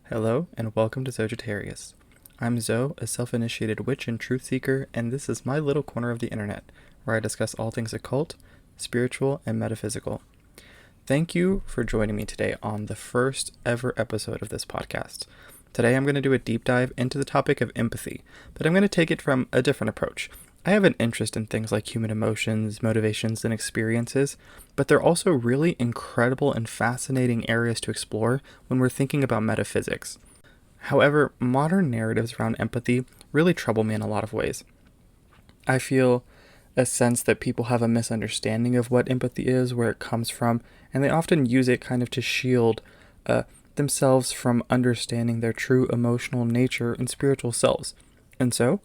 Hello, and welcome to Zogittarius. I'm Zo, a self-initiated witch and truth seeker, and this is my little corner of the internet, where I discuss all things occult, spiritual, and metaphysical. Thank you for joining me today on the first ever episode of this podcast. Today I'm going to do a deep dive into the topic of empathy, but I'm going to take it from a different approach. I have an interest in things like human emotions, motivations, and experiences, but they're also really incredible and fascinating areas to explore when we're thinking about metaphysics. However, modern narratives around empathy really trouble me in a lot of ways. I feel a sense that people have a misunderstanding of what empathy is, where it comes from, and they often use it kind of to shield themselves from understanding their true emotional nature and spiritual selves. And so,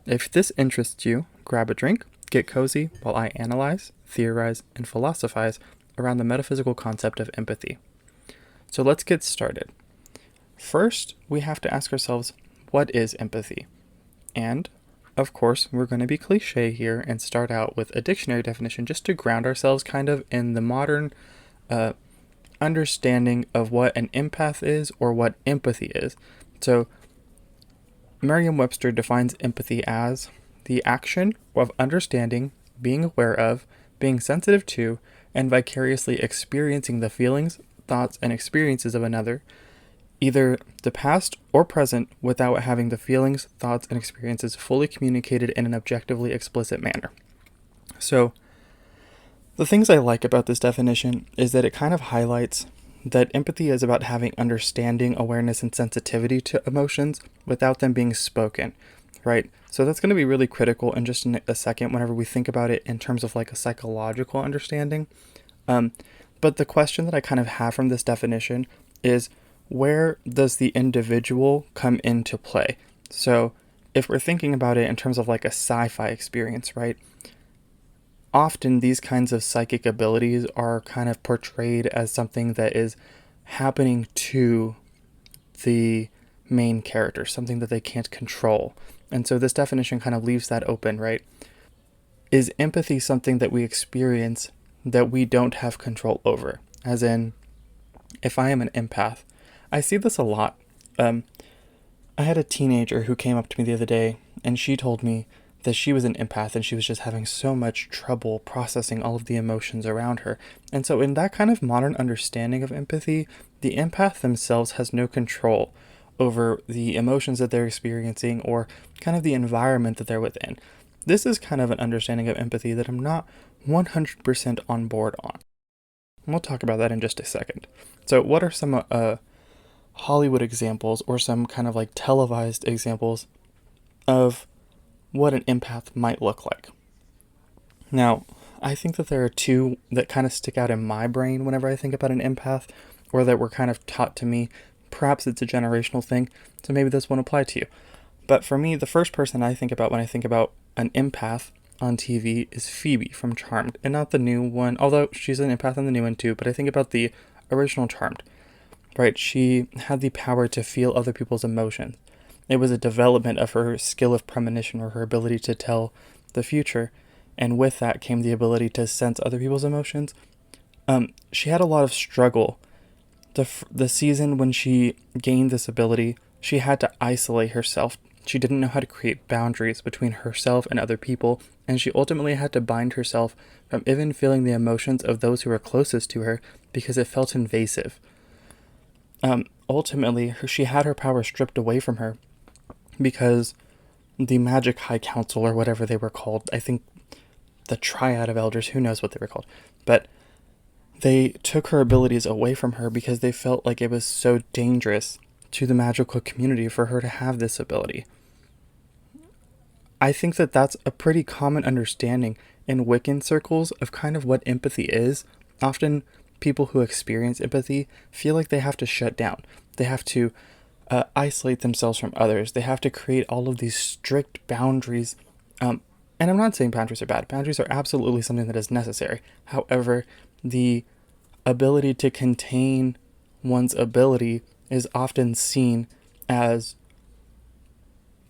if this interests you, grab a drink, get cozy while I analyze, theorize, and philosophize around the metaphysical concept of empathy. So let's get started. First, we have to ask ourselves, what is empathy? And, of course, we're going to be cliche here and start out with a dictionary definition just to ground ourselves kind of in the modern understanding of what an empath is or what empathy is. So, Merriam-Webster defines empathy as the action of understanding, being aware of, being sensitive to, and vicariously experiencing the feelings, thoughts, and experiences of another, either the past or present, without having the feelings, thoughts, and experiences fully communicated in an objectively explicit manner. So, the things I like about this definition is that it kind of highlights that empathy is about having understanding, awareness, and sensitivity to emotions without them being spoken, right? So that's going to be really critical in just a second whenever we think about it in terms of like a psychological understanding. But the question that I kind of have from this definition is, where does the individual come into play? So if we're thinking about it in terms of like a sci-fi experience, right? Often these kinds of psychic abilities are kind of portrayed as something that is happening to the main character, something that they can't control. And so this definition kind of leaves that open, right? Is empathy something that we experience that we don't have control over? As in, if I am an empath, I see this a lot. I had a teenager who came up to me the other day, and she told me that she was an empath and she was just having so much trouble processing all of the emotions around her. And so in that kind of modern understanding of empathy, the empath themselves has no control over the emotions that they're experiencing or kind of the environment that they're within. This is kind of an understanding of empathy that I'm not 100% on board on. And we'll talk about that in just a second. So what are some Hollywood examples or some kind of like televised examples of what an empath might look like? Now, I think that there are two that kind of stick out in my brain whenever I think about an empath, or that were kind of taught to me. Perhaps it's a generational thing, so maybe this won't apply to you. But for me, the first person I think about when I think about an empath on TV is Phoebe from Charmed, and not the new one, although she's an empath in the new one too, but I think about the original Charmed, right? She had the power to feel other people's emotions. It was a development of her skill of premonition, or her ability to tell the future. And with that came the ability to sense other people's emotions. She had a lot of struggle. The season when she gained this ability, she had to isolate herself. She didn't know how to create boundaries between herself and other people. And she ultimately had to bind herself from even feeling the emotions of those who were closest to her because it felt invasive. Ultimately, she had her power stripped away from her, because the Magic High Council, or whatever they were called, I think the Triad of Elders, who knows what they were called, but they took her abilities away from her because they felt like it was so dangerous to the magical community for her to have this ability. I think that that's a pretty common understanding in Wiccan circles of kind of what empathy is. Often people who experience empathy feel like they have to shut down. They have to isolate themselves from others. They have to create all of these strict boundaries. And I'm not saying boundaries are bad. Boundaries are absolutely something that is necessary. However, the ability to contain one's ability is often seen as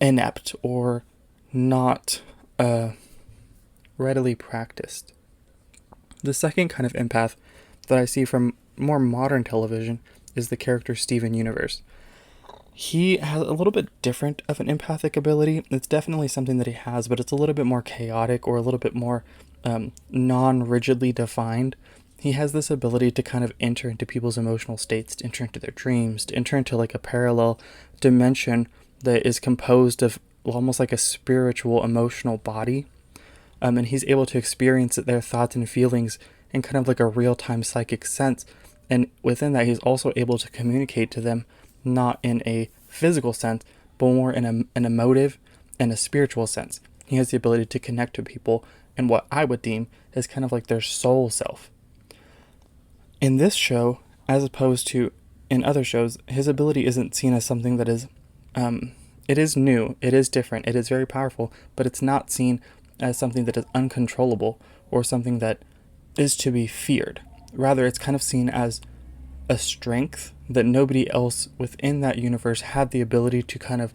inept or not readily practiced. The second kind of empath that I see from more modern television is the character Steven Universe. He has a little bit different of an empathic ability. It's definitely something that he has, but it's a little bit more chaotic or a little bit more non-rigidly defined. He has this ability to kind of enter into people's emotional states, to enter into their dreams, to enter into like a parallel dimension that is composed of almost like a spiritual emotional body. And he's able to experience their thoughts and feelings in kind of like a real-time psychic sense. And within that, he's also able to communicate to them not in a physical sense, but more in an emotive and a spiritual sense. He has the ability to connect to people and what I would deem as kind of like their soul self. In this show, as opposed to in other shows, his ability isn't seen as something that is, it is new, it is different, it is very powerful, but it's not seen as something that is uncontrollable or something that is to be feared. Rather, it's kind of seen as a strength that nobody else within that universe had the ability to kind of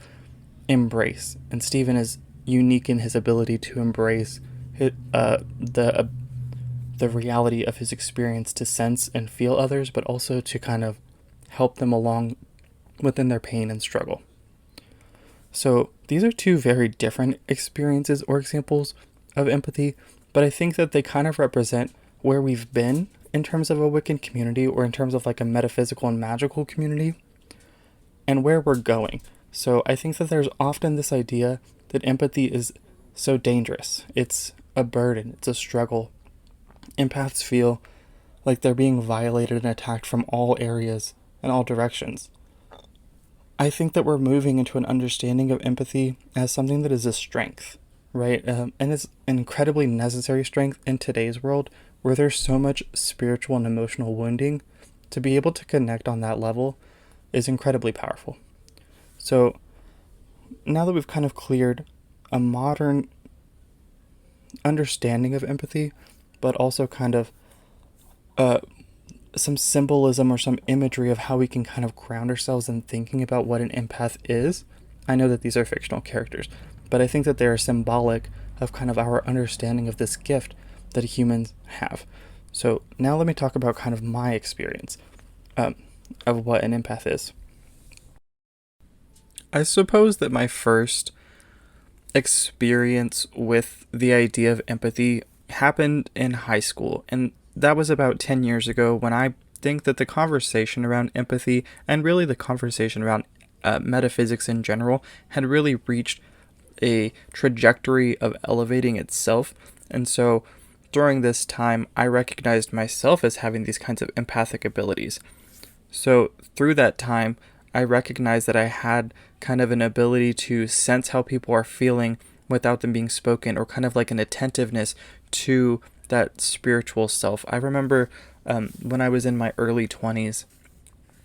embrace. And Steven is unique in his ability to embrace the reality of his experience, to sense and feel others, but also to kind of help them along within their pain and struggle. So these are two very different experiences or examples of empathy, but I think that they kind of represent where we've been in terms of a Wiccan community, or in terms of like a metaphysical and magical community, and where we're going. So I think that there's often this idea that empathy is so dangerous. It's a burden, it's a struggle. Empaths feel like they're being violated and attacked from all areas and all directions. I think that we're moving into an understanding of empathy as something that is a strength, right? And it's an incredibly necessary strength in today's world, where there's so much spiritual and emotional wounding. To be able to connect on that level is incredibly powerful. So now that we've kind of cleared a modern understanding of empathy, but also kind of some symbolism or some imagery of how we can kind of ground ourselves in thinking about what an empath is. I know that these are fictional characters, but I think that they are symbolic of kind of our understanding of this gift that humans have. So now let me talk about kind of my experience of what an empath is. I suppose that my first experience with the idea of empathy happened in high school, and that was about 10 years ago, when I think that the conversation around empathy, and really the conversation around metaphysics in general, had really reached a trajectory of elevating itself. And so during this time, I recognized myself as having these kinds of empathic abilities. So through that time, I recognized that I had kind of an ability to sense how people are feeling without them being spoken, or kind of like an attentiveness to that spiritual self. I remember when I was in my early 20s,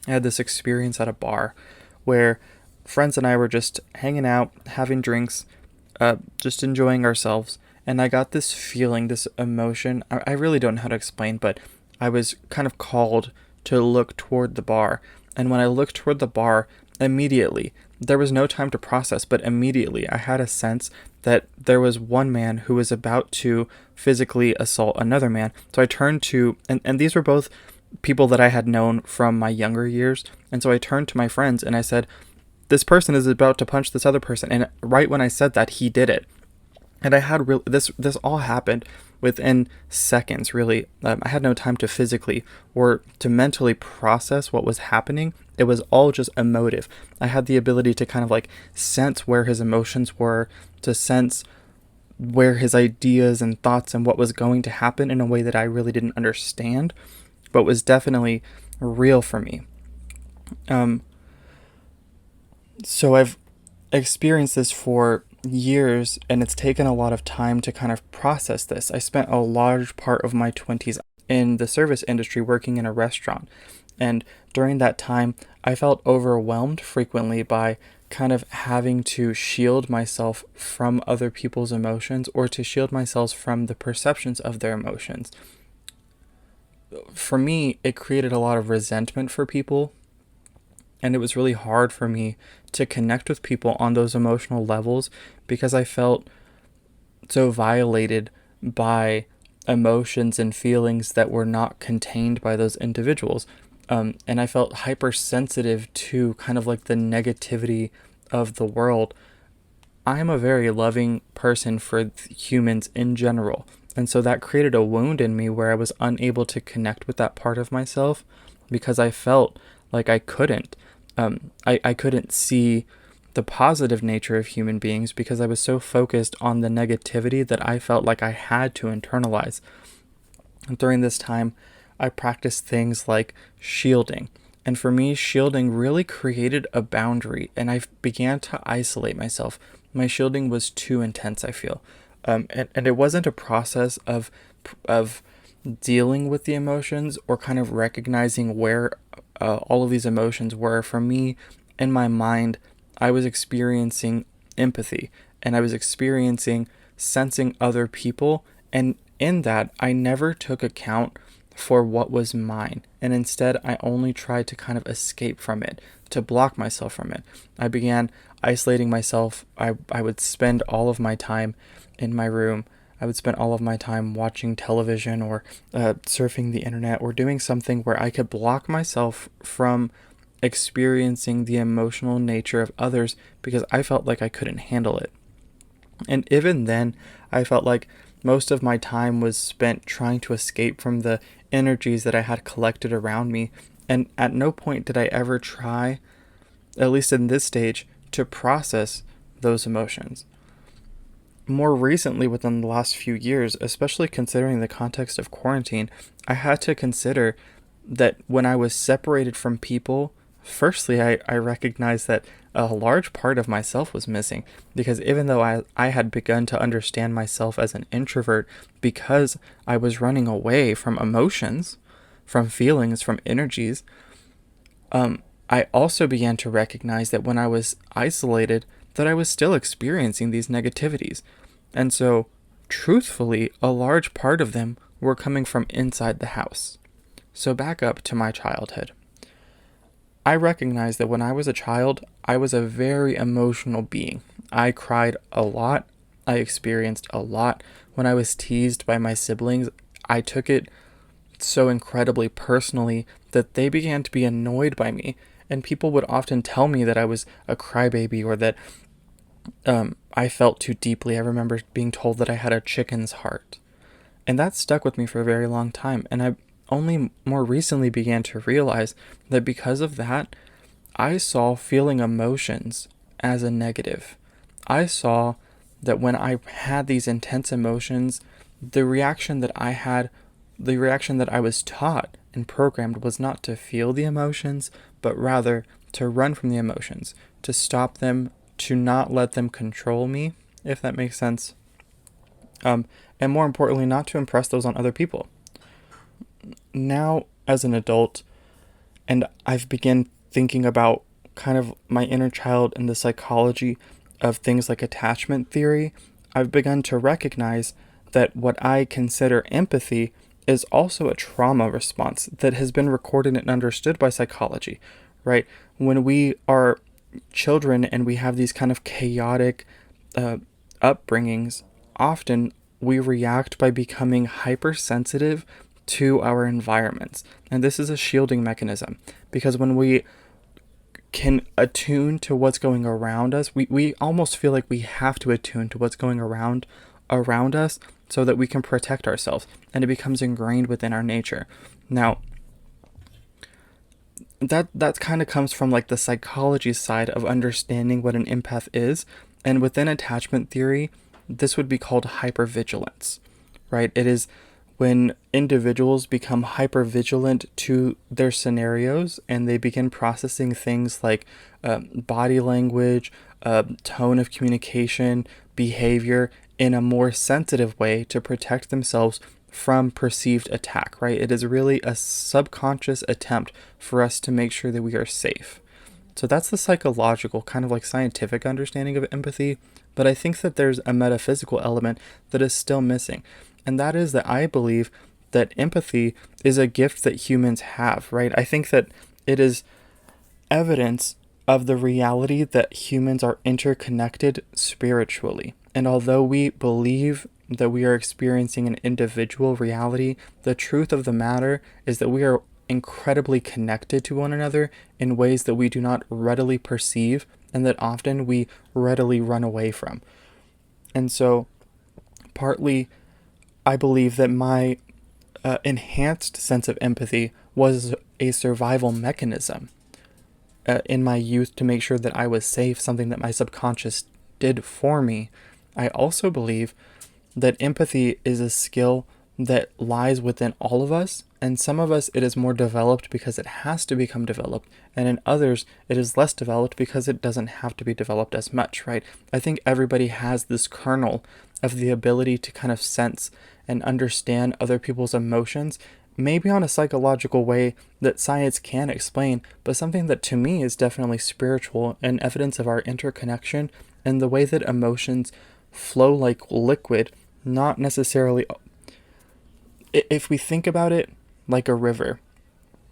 I had this experience at a bar where friends and I were just hanging out, having drinks, just enjoying ourselves. And I got this feeling, this emotion. I really don't know how to explain, but I was kind of called to look toward the bar. And when I looked toward the bar, immediately, there was no time to process, but immediately I had a sense that there was one man who was about to physically assault another man. So I turned to, and these were both people that I had known from my younger years. And so I turned to my friends and I said, this person is about to punch this other person. And right when I said that, he did it. And I had this all happened within seconds, really. I had no time to physically or to mentally process what was happening. It was all just emotive. I had the ability to kind of like sense where his emotions were, to sense where his ideas and thoughts and what was going to happen in a way that I really didn't understand, but was definitely real for me. So I've experienced this for years, and it's taken a lot of time to kind of process this. I spent a large part of my 20s in the service industry working in a restaurant, and during that time I felt overwhelmed frequently by kind of having to shield myself from other people's emotions, or to shield myself from the perceptions of their emotions. For me, it created a lot of resentment for people, and it was really hard for me to connect with people on those emotional levels, because I felt so violated by emotions and feelings that were not contained by those individuals. and I felt hypersensitive to kind of like the negativity of the world. I am a very loving person for humans in general. And so that created a wound in me where I was unable to connect with that part of myself because I felt like I couldn't. I couldn't see the positive nature of human beings because I was so focused on the negativity that I felt like I had to internalize. And during this time, I practiced things like shielding. And for me, shielding really created a boundary, and I began to isolate myself. My shielding was too intense, I feel. And it wasn't a process of dealing with the emotions or kind of recognizing where all of these emotions were. For me, in my mind, I was experiencing empathy, and I was experiencing sensing other people, and in that, I never took account for what was mine, and instead I only tried to kind of escape from it, to block myself from it. I began isolating myself. I would spend all of my time in my room. I would spend all of my time watching television or surfing the internet or doing something where I could block myself from experiencing the emotional nature of others because I felt like I couldn't handle it. And even then, I felt like most of my time was spent trying to escape from the energies that I had collected around me. And at no point did I ever try, at least in this stage, to process those emotions. More recently, within the last few years, especially considering the context of quarantine, I had to consider that when I was separated from people, firstly, I recognized that a large part of myself was missing, because even though I had begun to understand myself as an introvert because I was running away from emotions, from feelings, from energies, I also began to recognize that when I was isolated, that I was still experiencing these negativities. And so, truthfully, a large part of them were coming from inside the house. So back up to my childhood. I recognize that when I was a child, I was a very emotional being. I cried a lot. I experienced a lot. When I was teased by my siblings, I took it so incredibly personally that they began to be annoyed by me. And people would often tell me that I was a crybaby or that I felt too deeply. I remember being told that I had a chicken's heart. And that stuck with me for a very long time. And I only more recently began to realize that because of that, I saw feeling emotions as a negative. I saw that when I had these intense emotions, the reaction that I had, the reaction that I was taught and programmed was not to feel the emotions, but rather to run from the emotions, to stop them, to not let them control me, if that makes sense. And more importantly, not to impress those on other people. Now, as an adult, and I've begun thinking about kind of my inner child and the psychology of things like attachment theory, I've begun to recognize that what I consider empathy is also a trauma response that has been recorded and understood by psychology, right? When we are children and we have these kind of chaotic upbringings, often we react by becoming hypersensitive to our environments. And this is a shielding mechanism because when we can attune to what's going around us, we almost feel like we have to attune to what's going around us so that we can protect ourselves, and it becomes ingrained within our nature. Now, that kind of comes from like the psychology side of understanding what an empath is, and within attachment theory, this would be called hypervigilance, right? It is when individuals become hypervigilant to their scenarios and they begin processing things like body language, tone of communication, behavior in a more sensitive way to protect themselves from perceived attack, right? It is really a subconscious attempt for us to make sure that we are safe. So that's the psychological, kind of like scientific understanding of empathy, but I think that there's a metaphysical element that is still missing. And that is that I believe that empathy is a gift that humans have, right? I think that it is evidence of the reality that humans are interconnected spiritually. And although we believe that we are experiencing an individual reality, the truth of the matter is that we are incredibly connected to one another in ways that we do not readily perceive and that often we readily run away from. And so, partly, I believe that my enhanced sense of empathy was a survival mechanism in my youth to make sure that I was safe, something that my subconscious did for me. I also believe that empathy is a skill that lies within all of us, and some of us it is more developed because it has to become developed, and in others it is less developed because it doesn't have to be developed as much, right? I think everybody has this kernel of the ability to kind of sense and understand other people's emotions, maybe on a psychological way that science can explain, but something that to me is definitely spiritual and evidence of our interconnection and the way that emotions flow like liquid, not necessarily. If we think about it like a river,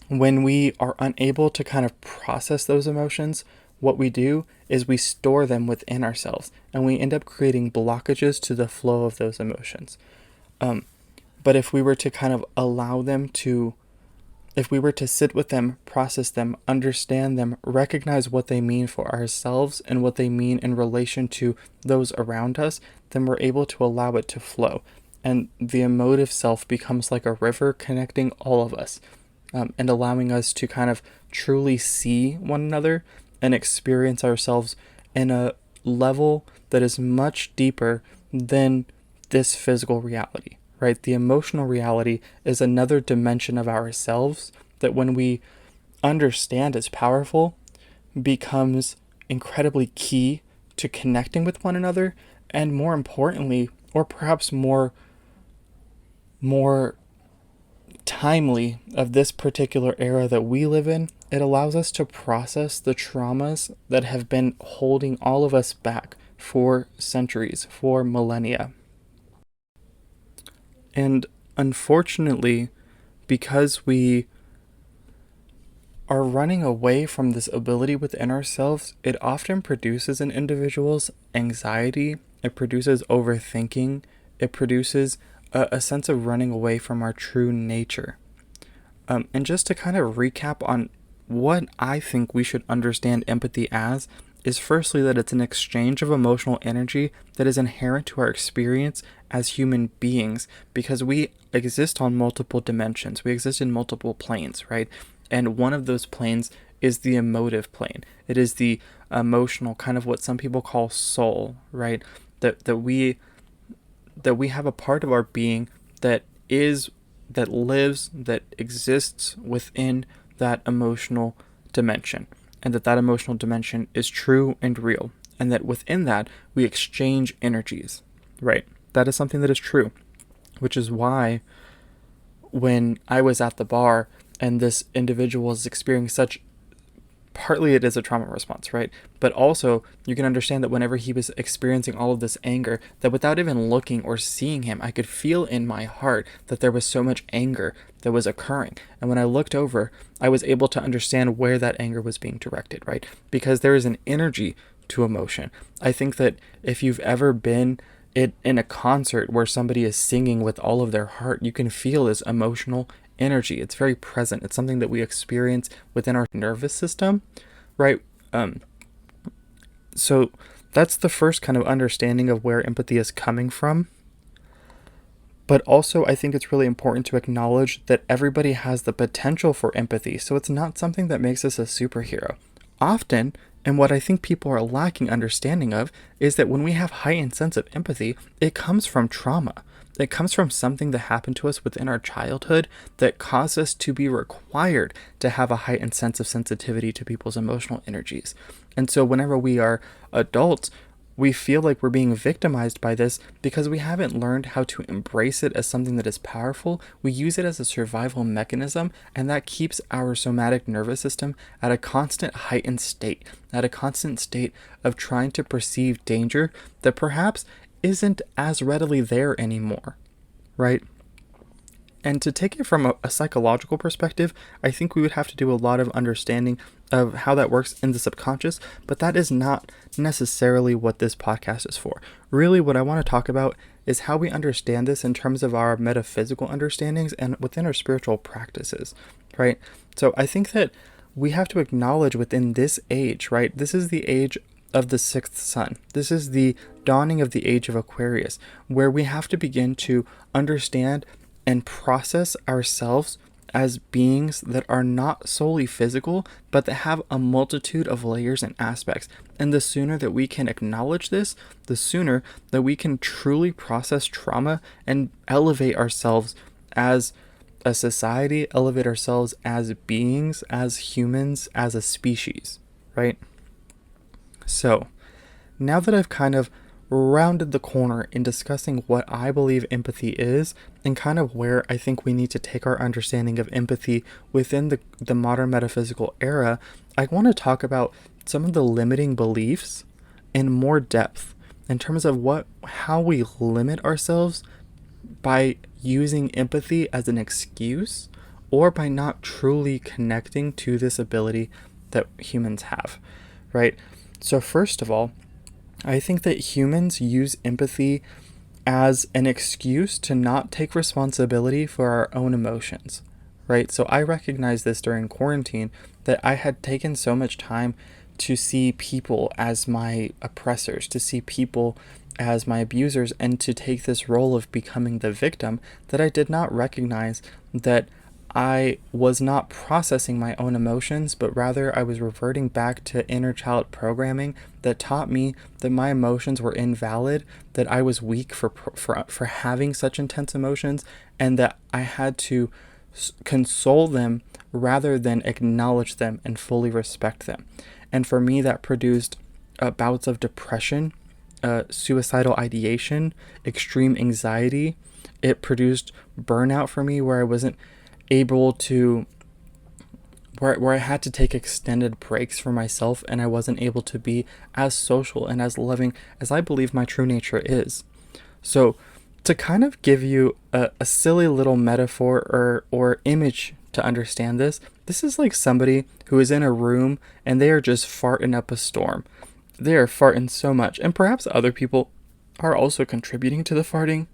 when we are unable to kind of process those emotions, what we do is we store them within ourselves and we end up creating blockages to the flow of those emotions. But if we were to kind of allow them to, if we were to sit with them, process them, understand them, recognize what they mean for ourselves and what they mean in relation to those around us, then we're able to allow it to flow. And the emotive self becomes like a river connecting all of us, and allowing us to kind of truly see one another and experience ourselves in a level that is much deeper than this physical reality, right? The emotional reality is another dimension of ourselves that when we understand is powerful, becomes incredibly key to connecting with one another, and more importantly, or perhaps more timely of this particular era that we live in, it allows us to process the traumas that have been holding all of us back for centuries, for millennia. And unfortunately, because we are running away from this ability within ourselves, it often produces in individuals anxiety, it produces overthinking, it produces a sense of running away from our true nature. And just to kind of recap on what I think we should understand empathy as, is firstly that it's an exchange of emotional energy that is inherent to our experience as human beings, because we exist on multiple dimensions, we exist in multiple planes, right? And one of those planes is the emotive plane. It is the emotional, kind of what some people call soul, right? That we have a part of our being that lives, that exists within that emotional dimension, and that emotional dimension is true and real, and that within that we exchange energies, right? That is something that is true, which is why when I was at the bar and this individual was experiencing such, partly it is a trauma response, right? But also you can understand that whenever he was experiencing all of this anger, that without even looking or seeing him, I could feel in my heart that there was so much anger that was occurring. And when I looked over, I was able to understand where that anger was being directed, right? Because there is an energy to emotion. I think that if you've ever been in a concert where somebody is singing with all of their heart, you can feel this emotional energy. It's very present. It's something that we experience within our nervous system, right? So that's the first kind of understanding of where empathy is coming from. But also, I think it's really important to acknowledge that everybody has the potential for empathy, so it's not something that makes us a superhero. Often, and what I think people are lacking understanding of, is that when we have heightened sense of empathy, it comes from trauma. It comes from something that happened to us within our childhood that caused us to be required to have a heightened sense of sensitivity to people's emotional energies. And so whenever we are adults, we feel like we're being victimized by this because we haven't learned how to embrace it as something that is powerful. We use it as a survival mechanism, and that keeps our somatic nervous system at a constant heightened state, at a constant state of trying to perceive danger that perhaps isn't as readily there anymore, right? And to take it from a psychological perspective, I think we would have to do a lot of understanding of how that works in the subconscious, but that is not necessarily what this podcast is for. Really, what I want to talk about is how we understand this in terms of our metaphysical understandings and within our spiritual practices, right? So I think that we have to acknowledge within this age, right? This is the age of the sixth sun. This is the dawning of the age of Aquarius, where we have to begin to understand and process ourselves as beings that are not solely physical, but that have a multitude of layers and aspects. And the sooner that we can acknowledge this, the sooner that we can truly process trauma and elevate ourselves as a society, elevate ourselves as beings, as humans, as a species, right? So, now that I've kind of rounded the corner in discussing what I believe empathy is and kind of where I think we need to take our understanding of empathy within the modern metaphysical era, I want to talk about some of the limiting beliefs in more depth in terms of how we limit ourselves by using empathy as an excuse or by not truly connecting to this ability that humans have, right? So first of all, I think that humans use empathy as an excuse to not take responsibility for our own emotions, right? So I recognized this during quarantine, that I had taken so much time to see people as my oppressors, to see people as my abusers, and to take this role of becoming the victim, that I did not recognize that I was not processing my own emotions, but rather I was reverting back to inner child programming that taught me that my emotions were invalid, that I was weak for having such intense emotions, and that I had to console them rather than acknowledge them and fully respect them. And for me, that produced bouts of depression, suicidal ideation, extreme anxiety. It produced burnout for me, where I wasn't able to, where I had to take extended breaks for myself, and I wasn't able to be as social and as loving as I believe my true nature is. So to kind of give you a silly little metaphor or image to understand this, this is like somebody who is in a room and they are just farting up a storm. They are farting so much, and perhaps other people are also contributing to the farting,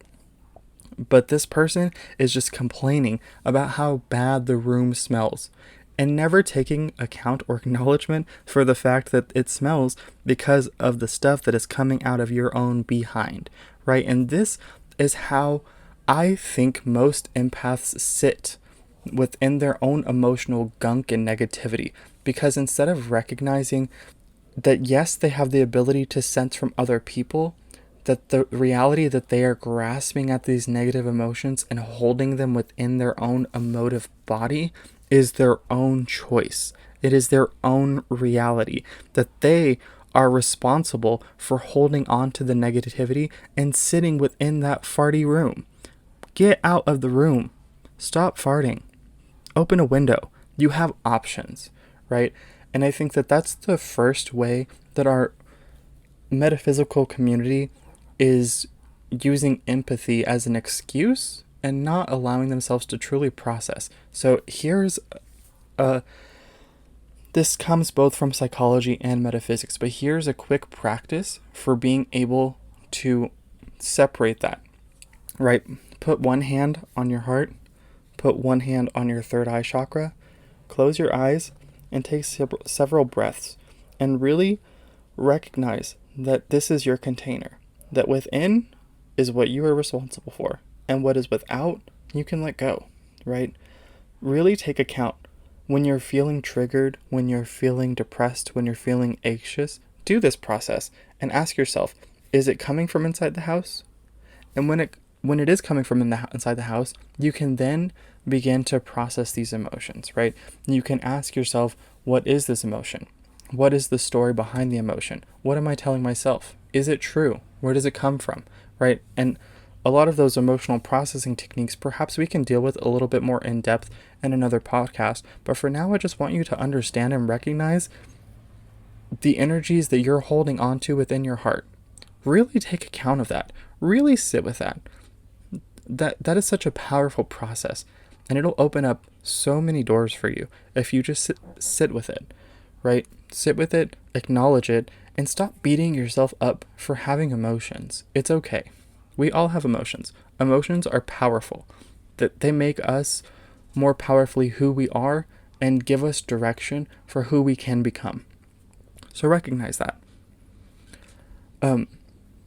but this person is just complaining about how bad the room smells and never taking account or acknowledgement for the fact that it smells because of the stuff that is coming out of your own behind, right? And this is how I think most empaths sit within their own emotional gunk and negativity, because instead of recognizing that yes, they have the ability to sense from other people, that the reality that they are grasping at these negative emotions and holding them within their own emotive body is their own choice. It is their own reality, that they are responsible for holding on to the negativity and sitting within that farty room. Get out of the room. Stop farting. Open a window. You have options, right? And I think that that's the first way that our metaphysical community is using empathy as an excuse and not allowing themselves to truly process. So this comes both from psychology and metaphysics, but here's a quick practice for being able to separate that, right? Put one hand on your heart, put one hand on your third eye chakra, close your eyes, and take several breaths, and really recognize that this is your container, that within is what you are responsible for, and what is without, you can let go, right? Really take account. When you're feeling triggered, when you're feeling depressed, when you're feeling anxious, do this process and ask yourself, is it coming from inside the house? And when it is coming from inside the house, you can then begin to process these emotions, right? You can ask yourself, what is this emotion? What is the story behind the emotion? What am I telling myself? Is it true? Where does it come from, right? And a lot of those emotional processing techniques, perhaps we can deal with a little bit more in depth in another podcast. But for now, I just want you to understand and recognize the energies that you're holding onto within your heart. Really take account of that. Really sit with that. that is such a powerful process, and it'll open up so many doors for you if you just sit with it, right? Sit with it, acknowledge it, and stop beating yourself up for having emotions. It's okay. We all have emotions. Emotions are powerful. That they make us more powerfully who we are and give us direction for who we can become. So recognize that.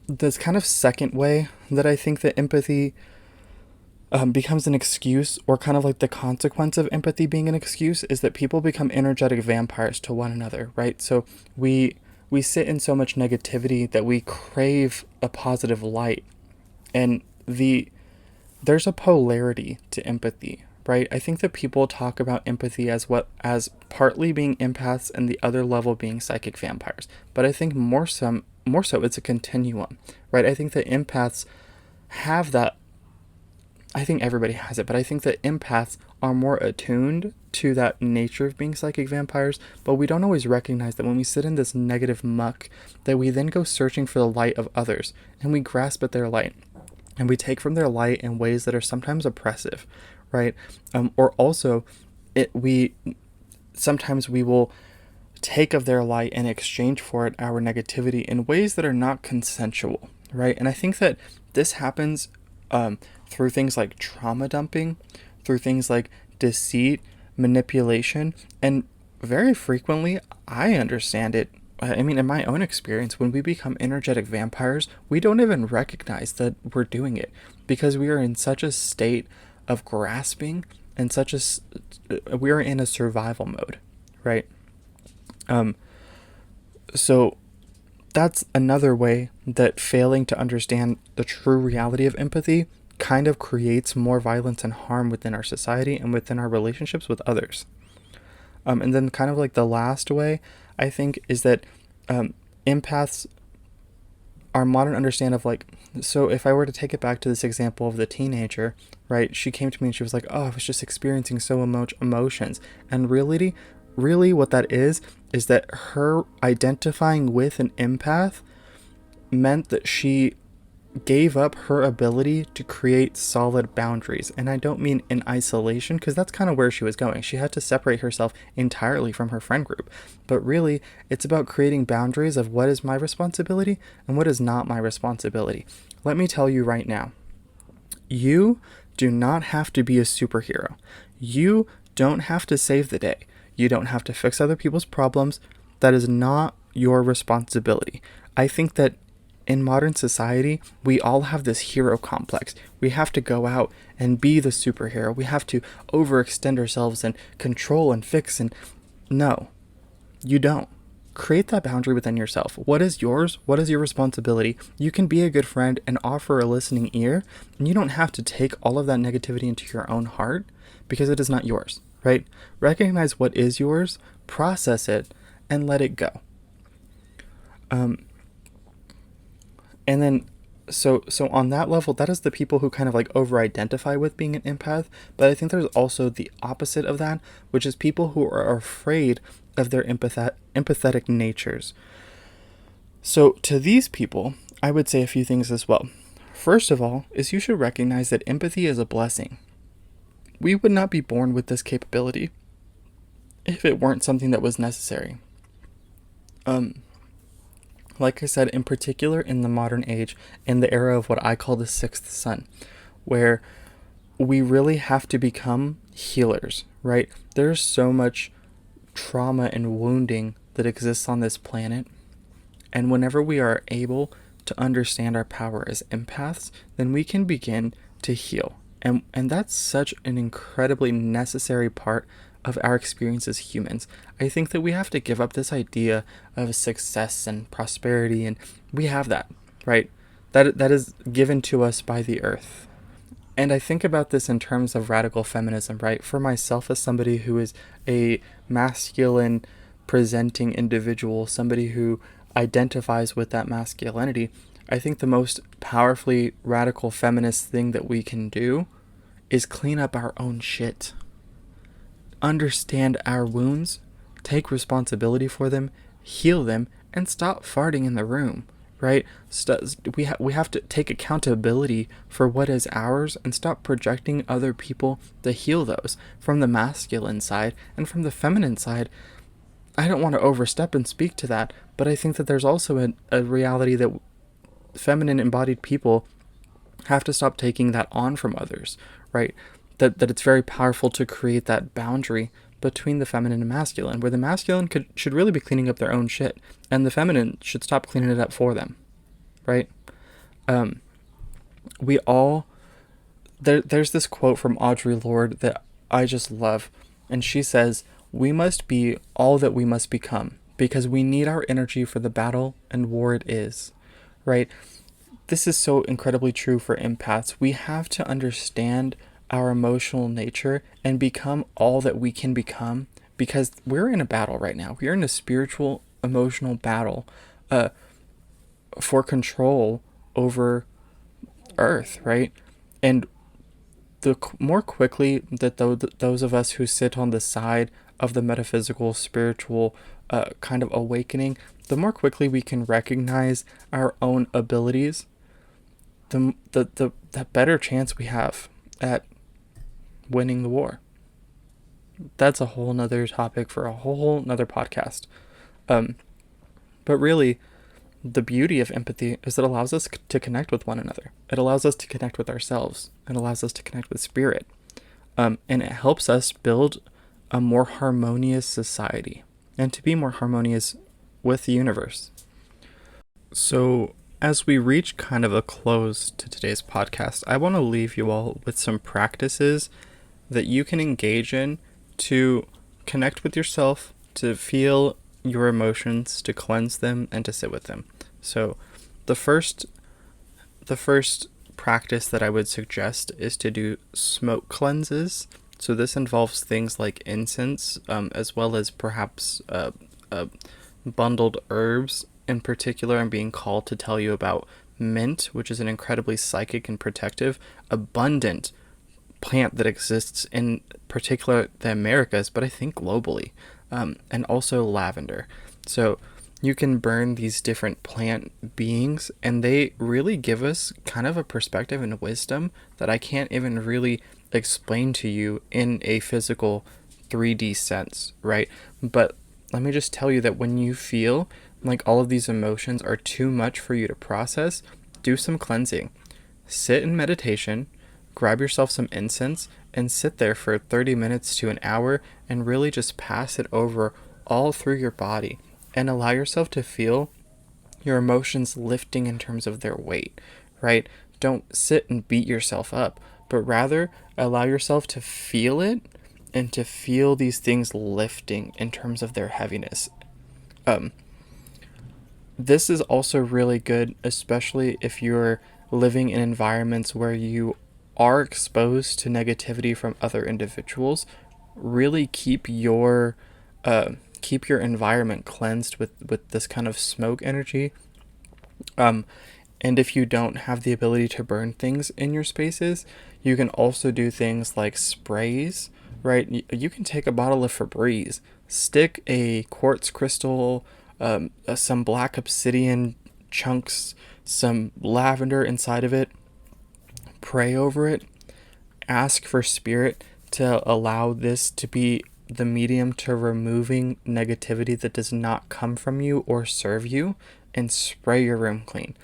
This kind of second way that I think that empathy becomes an excuse, or kind of like the consequence of empathy being an excuse, is that people become energetic vampires to one another, right? So we sit in so much negativity that we crave a positive light, and there's a polarity to empathy, right? I think that people talk about empathy as partly being empaths and the other level being psychic vampires, but I think more so it's a continuum, right? I think that empaths have that. I think everybody has it, but I think that empaths are more attuned to that nature of being psychic vampires, but we don't always recognize that when we sit in this negative muck, that we then go searching for the light of others, and we grasp at their light, and we take from their light in ways that are sometimes oppressive, right? Or also, sometimes we will take of their light and exchange for it our negativity in ways that are not consensual, right? And I think that this happens through things like trauma dumping, through things like deceit, manipulation, and very frequently, I understand it. I mean, in my own experience, when we become energetic vampires, we don't even recognize that we're doing it because we are in such a state of grasping and we are in a survival mode, right? So that's another way that failing to understand the true reality of empathy kind of creates more violence and harm within our society and within our relationships with others. And then kind of like the last way, I think, is that empaths, our modern understand of like, so if I were to take it back to this example of the teenager, right, she came to me and she was like, oh, I was just experiencing so much emotions. And really what that is that her identifying with an empath meant that she gave up her ability to create solid boundaries. And I don't mean in isolation, because that's kind of where she was going. She had to separate herself entirely from her friend group. But really, it's about creating boundaries of what is my responsibility and what is not my responsibility. Let me tell you right now, you do not have to be a superhero. You don't have to save the day. You don't have to fix other people's problems. That is not your responsibility. I think that in modern society, we all have this hero complex. We have to go out and be the superhero. We have to overextend ourselves and control and fix. And no, you don't. Create that boundary within yourself. What is yours? What is your responsibility? You can be a good friend and offer a listening ear, and you don't have to take all of that negativity into your own heart because it is not yours, right? Recognize what is yours, process it, and let it go. And then, so on that level, that is the people who kind of like over-identify with being an empath. But I think there's also the opposite of that, which is people who are afraid of their empathetic natures. So to these people, I would say a few things as well. First of all, is you should recognize that empathy is a blessing. We would not be born with this capability if it weren't something that was necessary. Like I said, in particular in the modern age, in the era of what I call the sixth sun, where we really have to become healers, right? There's so much trauma and wounding that exists on this planet. And whenever we are able to understand our power as empaths, then we can begin to heal. And that's such an incredibly necessary part of our experience as humans. I think that we have to give up this idea of success and prosperity, and we have that, right? That is given to us by the earth. And I think about this in terms of radical feminism, right? For myself, as somebody who is a masculine presenting individual, somebody who identifies with that masculinity, I think the most powerfully radical feminist thing that we can do is clean up our own shit. Understand our wounds, take responsibility for them, heal them, and stop farting in the room, right? We have to take accountability for what is ours and stop projecting other people to heal those from the masculine side. And from the feminine side, I don't want to overstep and speak to that, but I think that there's also a reality that feminine embodied people have to stop taking that on from others, right? That it's very powerful to create that boundary between the feminine and masculine, where the masculine should really be cleaning up their own shit, and the feminine should stop cleaning it up for them, right? We all there's this quote from Audre Lorde that I just love, and she says, "We must be all that we must become, because we need our energy for the battle and war it is," right? This is so incredibly true for empaths. We have to understand our emotional nature and become all that we can become, because we're in a battle right now. We're in a spiritual, emotional battle for control over Earth, right? And the more quickly that those of us who sit on the side of the metaphysical, spiritual kind of awakening, the more quickly we can recognize our own abilities, the better chance we have at winning the war. That's a whole nother topic for a whole nother podcast. But really, the beauty of empathy is it allows us to connect with one another. It allows us to connect with ourselves. It allows us to connect with spirit. And it helps us build a more harmonious society and to be more harmonious with the universe. So, as we reach kind of a close to today's podcast, I want to leave you all with some practices that you can engage in to connect with yourself, to feel your emotions, to cleanse them, and to sit with them. So the first practice that I would suggest is to do smoke cleanses. So this involves things like incense, as well as perhaps bundled herbs. In particular, I'm being called to tell you about mint, which is an incredibly psychic and protective, abundant plant that exists in particular the Americas, but I think globally, and also lavender. So you can burn these different plant beings, and they really give us kind of a perspective and wisdom that I can't even really explain to you in a physical 3D sense, right? But let me just tell you that when you feel like all of these emotions are too much for you to process, do some cleansing. Sit in meditation, grab yourself some incense, and sit there for 30 minutes to an hour and really just pass it over all through your body and allow yourself to feel your emotions lifting in terms of their weight, right? Don't sit and beat yourself up, but rather allow yourself to feel it and to feel these things lifting in terms of their heaviness. This is also really good, especially if you're living in environments where you are exposed to negativity from other individuals. Really keep your environment cleansed with this kind of smoke energy. And if you don't have the ability to burn things in your spaces, you can also do things like sprays, right? You can take a bottle of Febreze, stick a quartz crystal, some black obsidian chunks, some lavender inside of it, pray over it, ask for spirit to allow this to be the medium to removing negativity that does not come from you or serve you, and spray your room clean,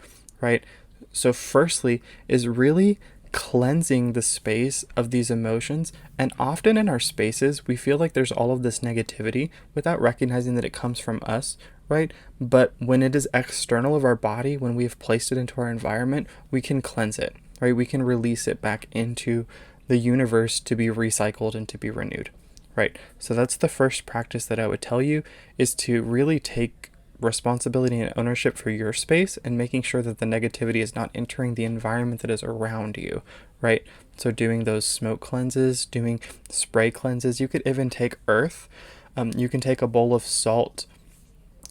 right? So firstly is really cleansing the space of these emotions. And often in our spaces, we feel like there's all of this negativity without recognizing that it comes from us, right? But when it is external of our body, when we have placed it into our environment, we can cleanse it, right? We can release it back into the universe to be recycled and to be renewed, right? So that's the first practice that I would tell you, is to really take responsibility and ownership for your space and making sure that the negativity is not entering the environment that is around you, right? So doing those smoke cleanses, doing spray cleanses. You could even take earth. You can take a bowl of salt,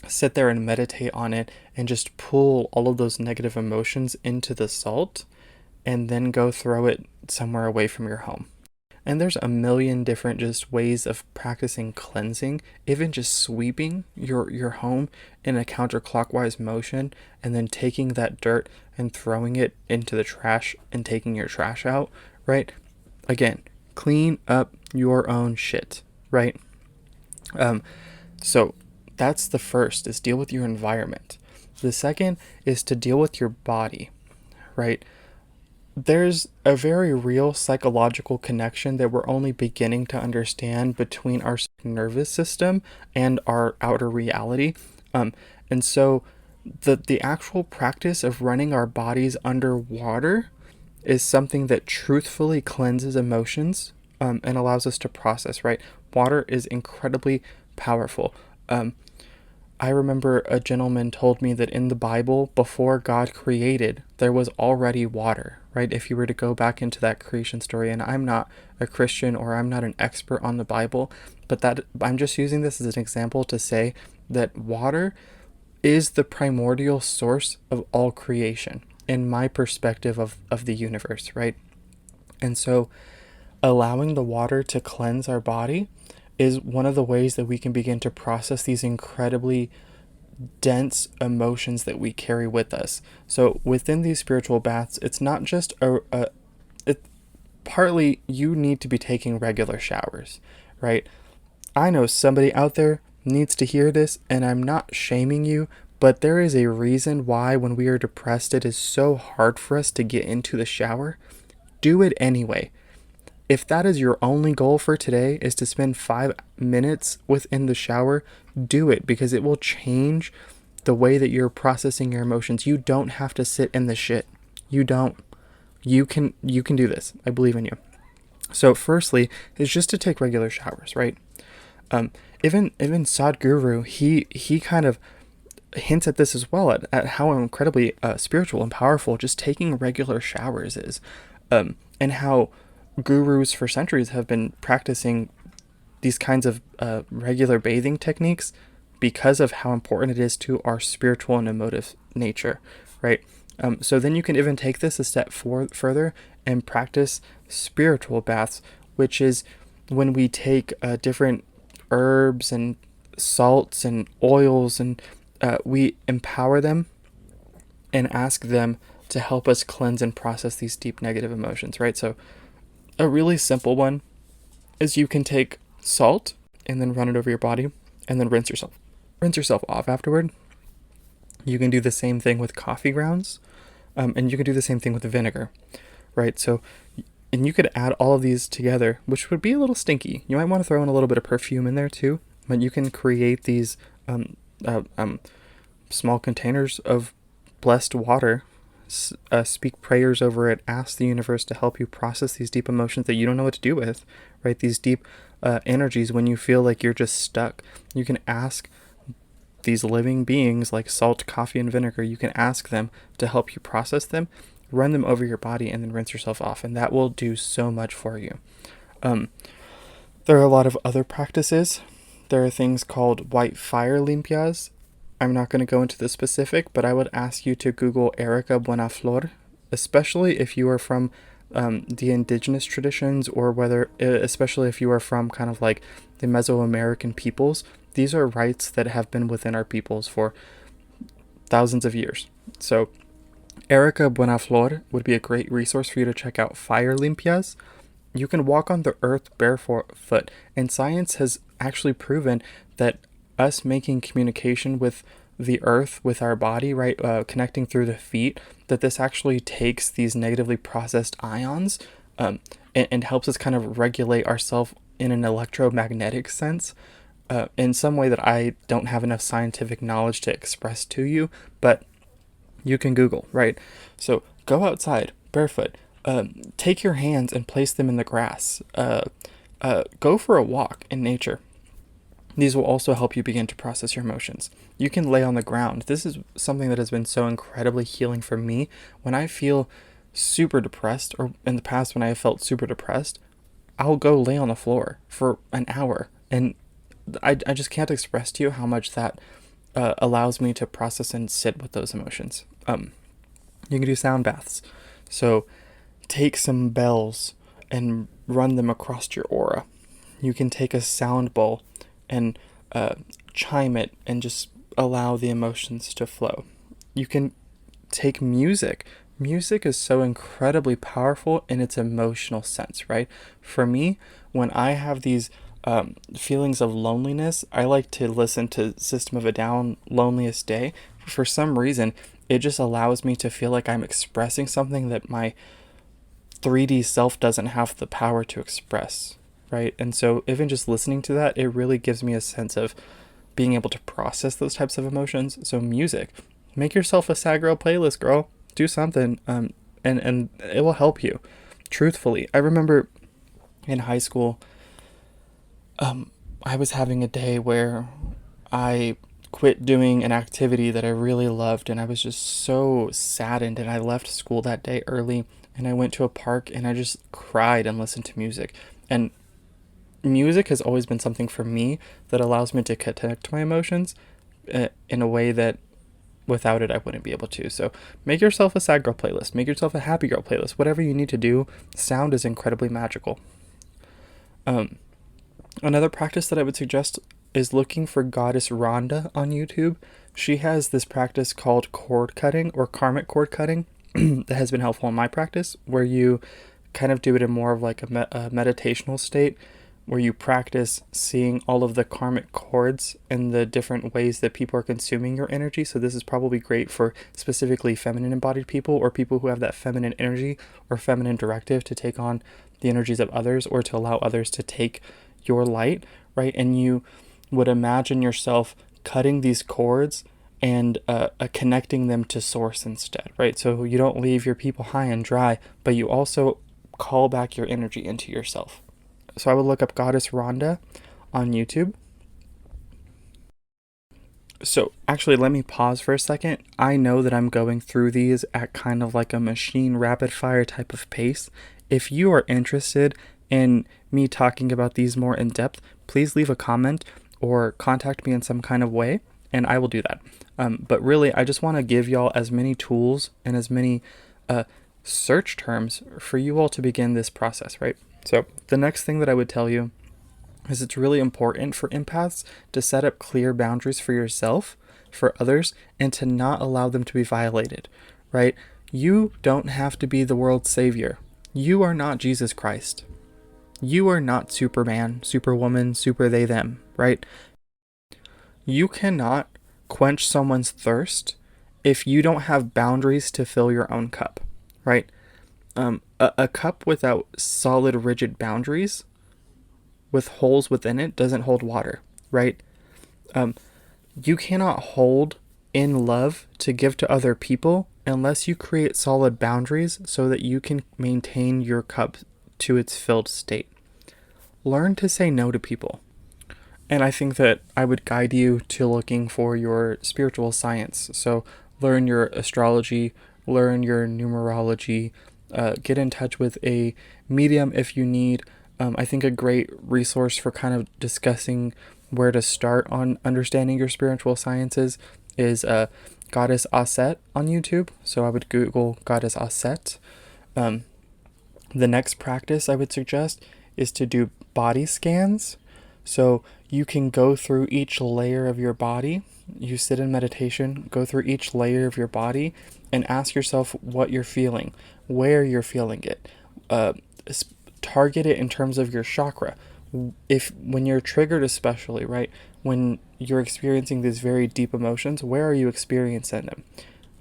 sit there and meditate on it, and just pull all of those negative emotions into the salt, and then go throw it somewhere away from your home. And there's a million different just ways of practicing cleansing, even just sweeping your home in a counterclockwise motion and then taking that dirt and throwing it into the trash and taking your trash out, right? Again, clean up your own shit, right? So that's the first, is deal with your environment. The second is to deal with your body, right? There's a very real psychological connection that we're only beginning to understand between our nervous system and our outer reality. And so the actual practice of running our bodies underwater is something that truthfully cleanses emotions, and allows us to process, right? Water is incredibly powerful. I remember a gentleman told me that in the Bible, before God created, there was already water, right? If you were to go back into that creation story, and I'm not a Christian or I'm not an expert on the Bible, but that I'm just using this as an example to say that water is the primordial source of all creation in my perspective of the universe, right? And so allowing the water to cleanse our body is one of the ways that we can begin to process these incredibly dense emotions that we carry with us. So within these spiritual baths, it's not just partly you need to be taking regular showers, right? I know somebody out there needs to hear this, and I'm not shaming you, but there is a reason why when we are depressed, it is so hard for us to get into the shower. Do it anyway. If that is your only goal for today, is to spend 5 minutes within the shower, do it, because it will change the way that you're processing your emotions. You don't have to sit in the shit. You don't. You can do this. I believe in you. So firstly is just to take regular showers, right? Even Sadhguru, he kind of hints at this as well, at how incredibly spiritual and powerful just taking regular showers is, and how gurus for centuries have been practicing these kinds of regular bathing techniques because of how important it is to our spiritual and emotive nature, right? So then you can even take this a step further and practice spiritual baths, which is when we take different herbs and salts and oils, and we empower them and ask them to help us cleanse and process these deep negative emotions, right? So a really simple one is you can take salt and then run it over your body and then rinse yourself off afterward. You can do the same thing with coffee grounds, and you can do the same thing with the vinegar, right? So, and you could add all of these together, which would be a little stinky. You might want to throw in a little bit of perfume in there too, but you can create these small containers of blessed water, speak prayers over it, ask the universe to help you process these deep emotions that you don't know what to do with, right? These deep energies when you feel like you're just stuck. You can ask these living beings like salt, coffee, and vinegar, you can ask them to help you process them, run them over your body, and then rinse yourself off, and that will do so much for you. There are a lot of other practices. There are things called white fire limpias. I'm not going to go into the specific, but I would ask you to Google Erica Buenaflor, especially if you are from the indigenous traditions, or especially if you are from kind of like the Mesoamerican peoples. These are rites that have been within our peoples for thousands of years. So Erica Buenaflor would be a great resource for you to check out. Fire limpias. You can walk on the earth barefoot, and science has actually proven that us making communication with the earth, with our body, right, connecting through the feet, that this actually takes these negatively processed ions and helps us kind of regulate ourselves in an electromagnetic sense, in some way that I don't have enough scientific knowledge to express to you, but you can Google, right? So go outside barefoot, take your hands and place them in the grass, go for a walk in nature. These will also help you begin to process your emotions. You can lay on the ground. This is something that has been so incredibly healing for me. When I feel super depressed, or in the past when I have felt super depressed, I'll go lay on the floor for an hour. And I just can't express to you how much that allows me to process and sit with those emotions. You can do sound baths. So take some bells and run them across your aura. You can take a sound bowl and chime it and just allow the emotions to flow. You can take music. Music is so incredibly powerful in its emotional sense, right? For me, when I have these feelings of loneliness, I like to listen to System of a Down, Loneliest Day. For some reason, it just allows me to feel like I'm expressing something that my 3D self doesn't have the power to express, right? And so even just listening to that, it really gives me a sense of being able to process those types of emotions. So music, make yourself a sad girl playlist, girl. Do something, and it will help you. Truthfully, I remember in high school, I was having a day where I quit doing an activity that I really loved, and I was just so saddened, and I left school that day early, and I went to a park, and I just cried and listened to music. And music has always been something for me that allows me to connect to my emotions in a way that without it I wouldn't be able to. So make yourself a sad girl playlist, make yourself a happy girl playlist, whatever you need to do. Sound is incredibly magical. Another practice that I would suggest is looking for Goddess Rhonda on YouTube. She has this practice called cord cutting or karmic cord cutting that has been helpful in my practice, where you kind of do it in more of like a meditational state, where you practice seeing all of the karmic cords and the different ways that people are consuming your energy. So this is probably great for specifically feminine embodied people, or people who have that feminine energy or feminine directive to take on the energies of others, or to allow others to take your light, right? And you would imagine yourself cutting these cords and connecting them to source instead, right? So you don't leave your people high and dry, but you also call back your energy into yourself. So I would look up Goddess Rhonda on YouTube. So actually, let me pause for a second. I know that I'm going through these at kind of like a machine rapid fire type of pace. If you are interested in me talking about these more in depth, please leave a comment or contact me in some kind of way, and I will do that. But really, I just want to give y'all as many tools and as many search terms for you all to begin this process, right? So the next thing that I would tell you is it's really important for empaths to set up clear boundaries for yourself, for others, and to not allow them to be violated, right? You don't have to be the world's savior. You are not Jesus Christ. You are not Superman, Superwoman, super they, them, right? You cannot quench someone's thirst if you don't have boundaries to fill your own cup, right? A cup without solid, rigid boundaries with holes within it doesn't hold water, right? You cannot hold in love to give to other people unless you create solid boundaries so that you can maintain your cup to its filled state. Learn to say no to people. And I think that I would guide you to looking for your spiritual science. So learn your astrology, learn your numerology, get in touch with a medium if you need. I think a great resource for kind of discussing where to start on understanding your spiritual sciences is Goddess Aset on YouTube. So I would Google Goddess Aset. The next practice I would suggest is to do body scans. So you can go through each layer of your body. You sit in meditation, go through each layer of your body and ask yourself what you're feeling, where you're feeling it. Target it in terms of your chakra. If when you're triggered, especially, right, when you're experiencing these very deep emotions, where are you experiencing them?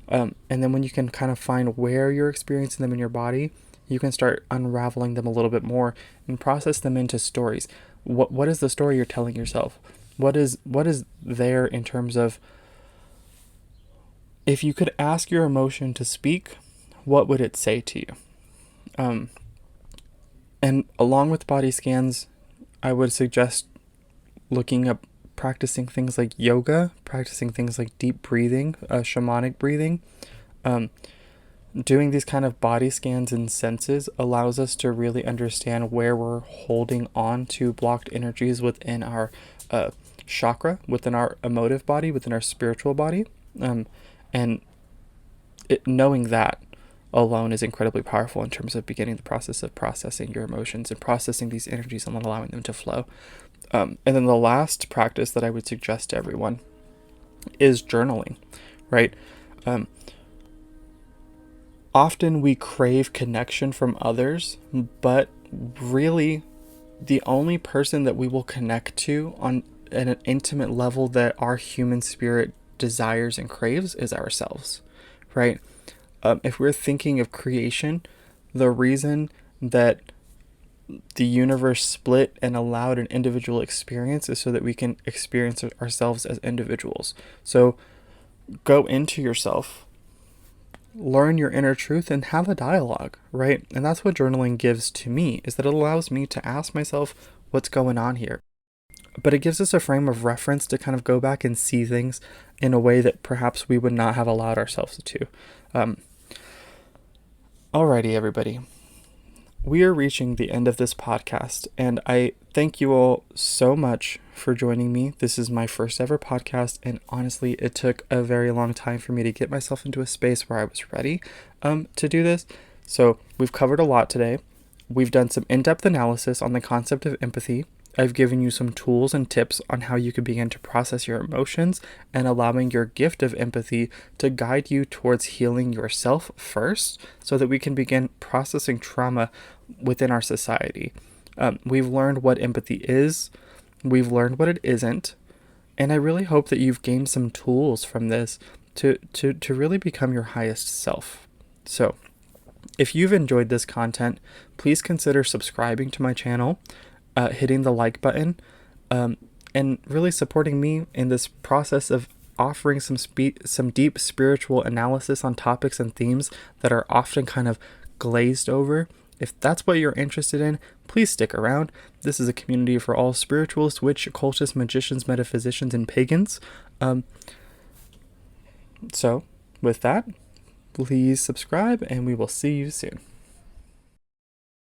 And then when you can kind of find where you're experiencing them in your body, you can start unraveling them a little bit more and process them into stories. What is the story you're telling yourself? What is there in terms of, if you could ask your emotion to speak, what would it say to you? And along with body scans, I would suggest looking up practicing things like yoga, practicing things like deep breathing, shamanic breathing. Doing these kind of body scans and senses allows us to really understand where we're holding on to blocked energies within our chakra, within our emotive body, within our spiritual body. And knowing that alone is incredibly powerful in terms of beginning the process of processing your emotions and processing these energies and allowing them to flow. And then the last practice that I would suggest to everyone is journaling, right? Often we crave connection from others, but really the only person that we will connect to on an intimate level that our human spirit desires and craves is ourselves, right? If we're thinking of creation, the reason that the universe split and allowed an individual experience is so that we can experience ourselves as individuals. So go into yourself, learn your inner truth, and have a dialogue, right? And that's what journaling gives to me, is that it allows me to ask myself what's going on here. But it gives us a frame of reference to kind of go back and see things in a way that perhaps we would not have allowed ourselves to. Alrighty, everybody. We are reaching the end of this podcast, and I thank you all so much for joining me. This is my first ever podcast, and honestly, it took a very long time for me to get myself into a space where I was ready to do this. So we've covered a lot today. We've done some in-depth analysis on the concept of empathy. I've given you some tools and tips on how you can begin to process your emotions and allowing your gift of empathy to guide you towards healing yourself first so that we can begin processing trauma within our society. We've learned what empathy is. We've learned what it isn't. And I really hope that you've gained some tools from this to really become your highest self. So if you've enjoyed this content, please consider subscribing to my channel, hitting the like button, and really supporting me in this process of offering some deep spiritual analysis on topics and themes that are often kind of glazed over. If that's what you're interested in, please stick around. This is a community for all spiritualists, witch, occultists, magicians, metaphysicians, and pagans. So with that, please subscribe, and we will see you soon.